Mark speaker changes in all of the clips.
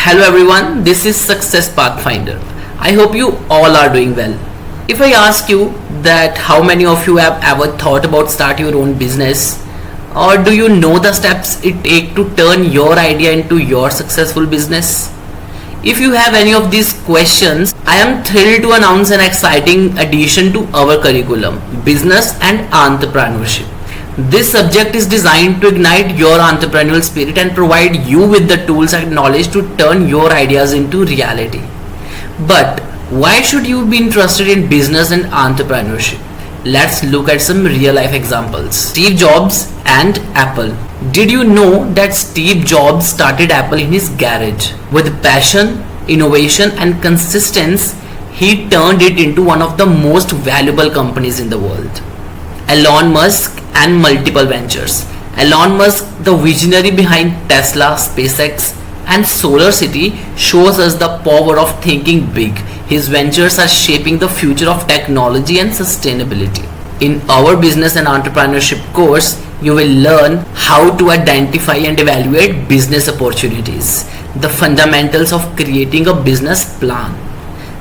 Speaker 1: Hello everyone, this is Success Pathfinder. I hope you all are doing well. If I ask you that how many of you have ever thought about start your own business, or do you know the steps it take to turn your idea into your successful business? If you have any of these questions, I am thrilled to announce an exciting addition to our curriculum, Business and Entrepreneurship. This subject is designed to ignite your entrepreneurial spirit and provide you with the tools and knowledge to turn your ideas into reality. But why should you be interested in business and entrepreneurship? Let's look at some real life examples. Steve Jobs and Apple. Did you know that Steve Jobs started Apple in his garage? With passion, innovation and consistency, he turned it into one of the most valuable companies in the world. Elon Musk and multiple ventures. Elon Musk, the visionary behind Tesla, SpaceX and Solar City, shows us the power of thinking big. His ventures are shaping the future of technology and sustainability. In our business and entrepreneurship course, you will learn how to identify and evaluate business opportunities, the fundamentals of creating a business plan,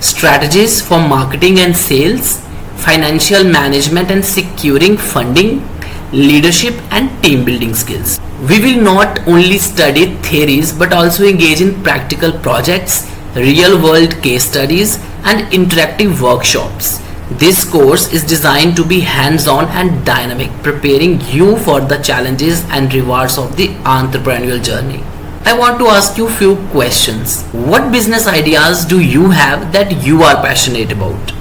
Speaker 1: strategies for marketing and sales, financial management and securing funding, leadership and team building skills. We will not only study theories but also engage in practical projects, real world case studies and interactive workshops. This course is designed to be hands-on and dynamic, preparing you for the challenges and rewards of the entrepreneurial journey. I want to ask you a few questions. What business ideas do you have that you are passionate about?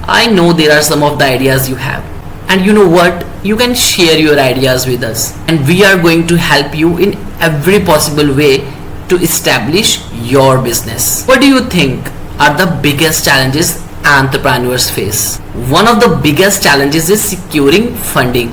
Speaker 1: I know there are some of the ideas you have, and you know what? You can share your ideas with us, and we are going to help you in every possible way to establish your business. What do you think are the biggest challenges entrepreneurs face? One of the biggest challenges is securing funding.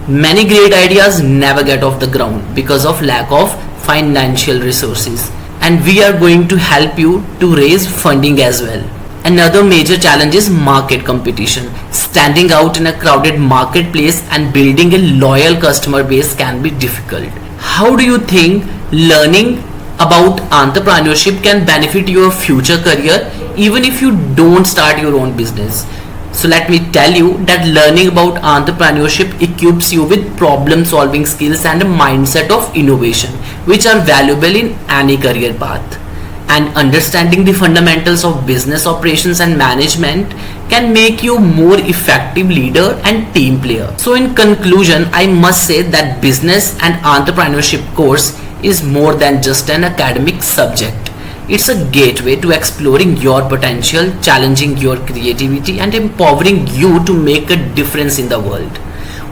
Speaker 1: Many great ideas never get off the ground because of lack of financial resources, and we are going to help you to raise funding as well. Another major challenge is market competition. Standing out in a crowded marketplace and building a loyal customer base can be difficult. How do you think learning about entrepreneurship can benefit your future career even if you don't start your own business? So let me tell you that learning about entrepreneurship equips you with problem solving skills and a mindset of innovation, which are valuable in any career path. And understanding the fundamentals of business operations and management can make you more effective leader and team player. So in conclusion, I must say that business and entrepreneurship course is more than just an academic subject. It's a gateway to exploring your potential, challenging your creativity and empowering you to make a difference in the world.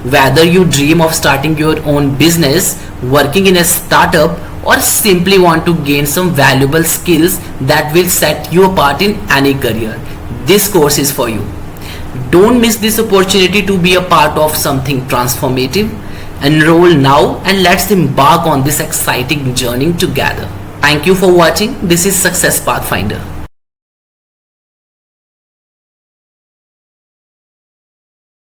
Speaker 1: Whether you dream of starting your own business, working in a startup, or simply want to gain some valuable skills that will set you apart in any career, this course is for you. Don't miss this opportunity to be a part of something transformative. Enroll now and let's embark on this exciting journey together. Thank you for watching. This is Success Pathfinder.